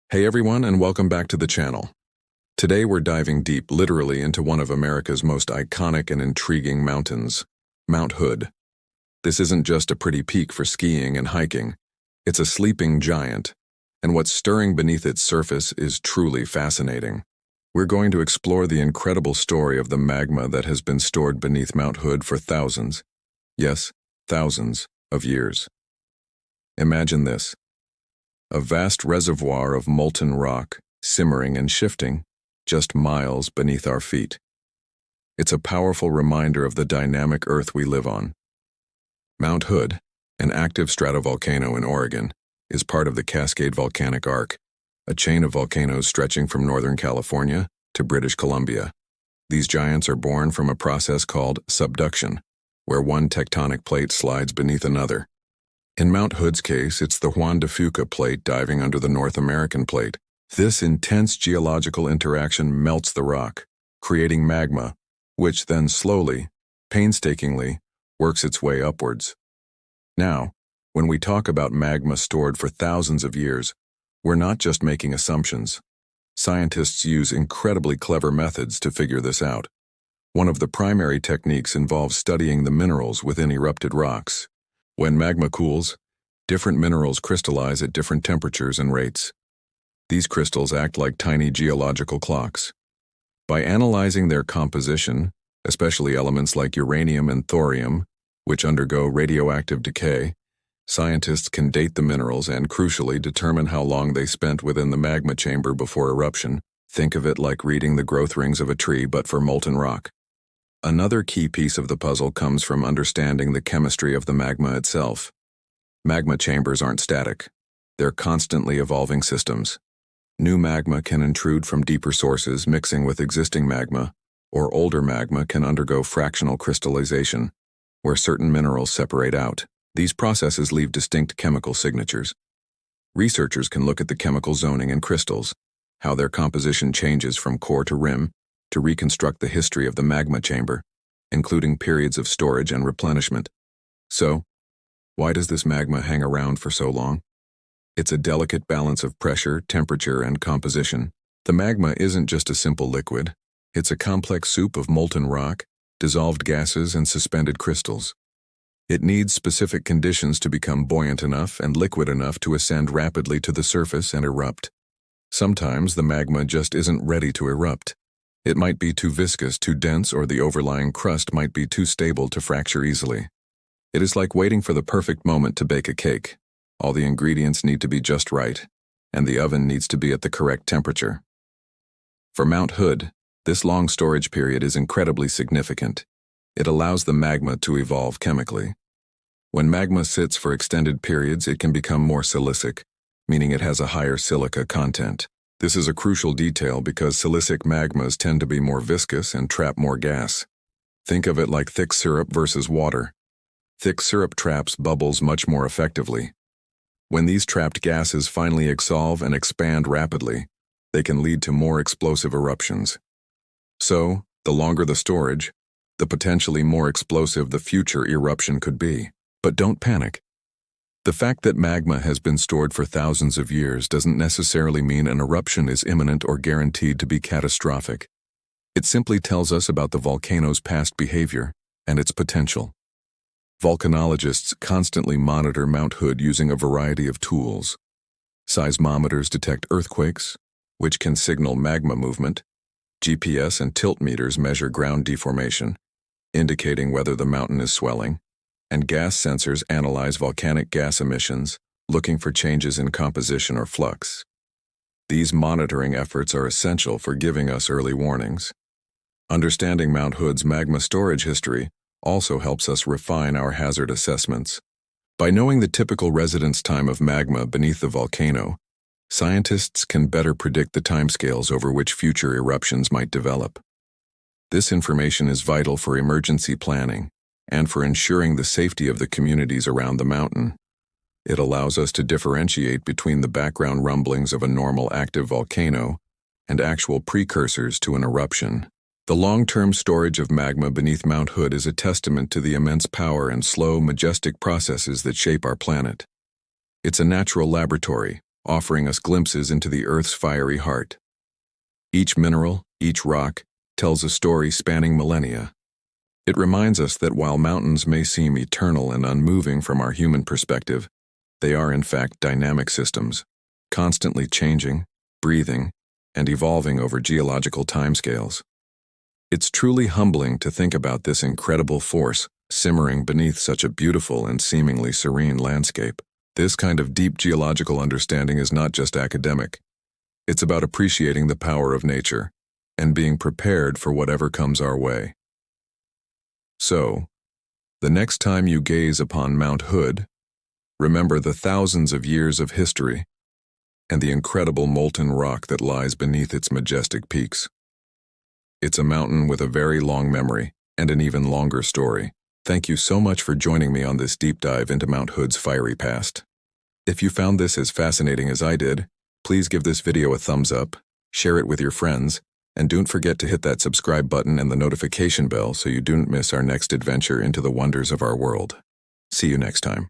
Hey everyone, and welcome back to the channel. Today we're diving deep, literally, into one of America's most iconic and intriguing mountains, Mount Hood. This isn't just a pretty peak for skiing and hiking. It's a sleeping giant, and what's stirring beneath its surface is truly fascinating. We're going to explore the incredible story of the magma that has been stored beneath Mount Hood for thousands, yes, thousands of years. Imagine this. A vast reservoir of molten rock, simmering and shifting, just miles beneath our feet. It's a powerful reminder of the dynamic Earth we live on. Mount Hood, an active stratovolcano in Oregon, is part of the Cascade Volcanic Arc, a chain of volcanoes stretching from Northern California to British Columbia. These giants are born from a process called subduction, where one tectonic plate slides beneath another. In Mount Hood's case, it's the Juan de Fuca plate diving under the North American plate. This intense geological interaction melts the rock, creating magma, which then slowly, painstakingly, works its way upwards. Now, when we talk about magma stored for thousands of years, we're not just making assumptions. Scientists use incredibly clever methods to figure this out. One of the primary techniques involves studying the minerals within erupted rocks. When magma cools, different minerals crystallize at different temperatures and rates. These crystals act like tiny geological clocks. By analyzing their composition, especially elements like uranium and thorium, which undergo radioactive decay, scientists can date the minerals and, crucially, determine how long they spent within the magma chamber before eruption. Think of it like reading the growth rings of a tree, but for molten rock. Another key piece of the puzzle comes from understanding the chemistry of the magma itself. Magma chambers aren't static. They're constantly evolving systems. New magma can intrude from deeper sources, mixing with existing magma, or older magma can undergo fractional crystallization, where certain minerals separate out. These processes leave distinct chemical signatures. Researchers can look at the chemical zoning in crystals, how their composition changes from core to rim, to reconstruct the history of the magma chamber, including periods of storage and replenishment. So, why does this magma hang around for so long? It's a delicate balance of pressure, temperature, and composition. The magma isn't just a simple liquid. It's a complex soup of molten rock, dissolved gases, and suspended crystals. It needs specific conditions to become buoyant enough and liquid enough to ascend rapidly to the surface and erupt. Sometimes the magma just isn't ready to erupt. It might be too viscous, too dense, or the overlying crust might be too stable to fracture easily. It is like waiting for the perfect moment to bake a cake. All the ingredients need to be just right, and the oven needs to be at the correct temperature. For Mount Hood, this long storage period is incredibly significant. It allows the magma to evolve chemically. When magma sits for extended periods, it can become more silicic, meaning it has a higher silica content. This is a crucial detail because silicic magmas tend to be more viscous and trap more gas. Think of it like thick syrup versus water. Thick syrup traps bubbles much more effectively. When these trapped gases finally exsolve and expand rapidly, they can lead to more explosive eruptions. So, the longer the storage, the potentially more explosive the future eruption could be. But don't panic. The fact that magma has been stored for thousands of years doesn't necessarily mean an eruption is imminent or guaranteed to be catastrophic. It simply tells us about the volcano's past behavior and its potential. Volcanologists constantly monitor Mount Hood using a variety of tools. Seismometers detect earthquakes, which can signal magma movement. GPS and tilt meters measure ground deformation, indicating whether the mountain is swelling. And gas sensors analyze volcanic gas emissions, looking for changes in composition or flux. These monitoring efforts are essential for giving us early warnings. Understanding Mount Hood's magma storage history also helps us refine our hazard assessments. By knowing the typical residence time of magma beneath the volcano, scientists can better predict the timescales over which future eruptions might develop. This information is vital for emergency planning and for ensuring the safety of the communities around the mountain. It allows us to differentiate between the background rumblings of a normal active volcano and actual precursors to an eruption. The long-term storage of magma beneath Mount Hood is a testament to the immense power and slow, majestic processes that shape our planet. It's a natural laboratory, offering us glimpses into the Earth's fiery heart. Each mineral, each rock, tells a story spanning millennia. It reminds us that while mountains may seem eternal and unmoving from our human perspective, they are in fact dynamic systems, constantly changing, breathing, and evolving over geological timescales. It's truly humbling to think about this incredible force simmering beneath such a beautiful and seemingly serene landscape. This kind of deep geological understanding is not just academic. It's about appreciating the power of nature and being prepared for whatever comes our way. So, the next time you gaze upon Mount Hood, remember the thousands of years of history and the incredible molten rock that lies beneath its majestic peaks. It's a mountain with a very long memory and an even longer story. Thank you so much for joining me on this deep dive into Mount Hood's fiery past. If you found this as fascinating as I did, please give this video a thumbs up, share it with your friends, and don't forget to hit that subscribe button and the notification bell so you don't miss our next adventure into the wonders of our world. See you next time.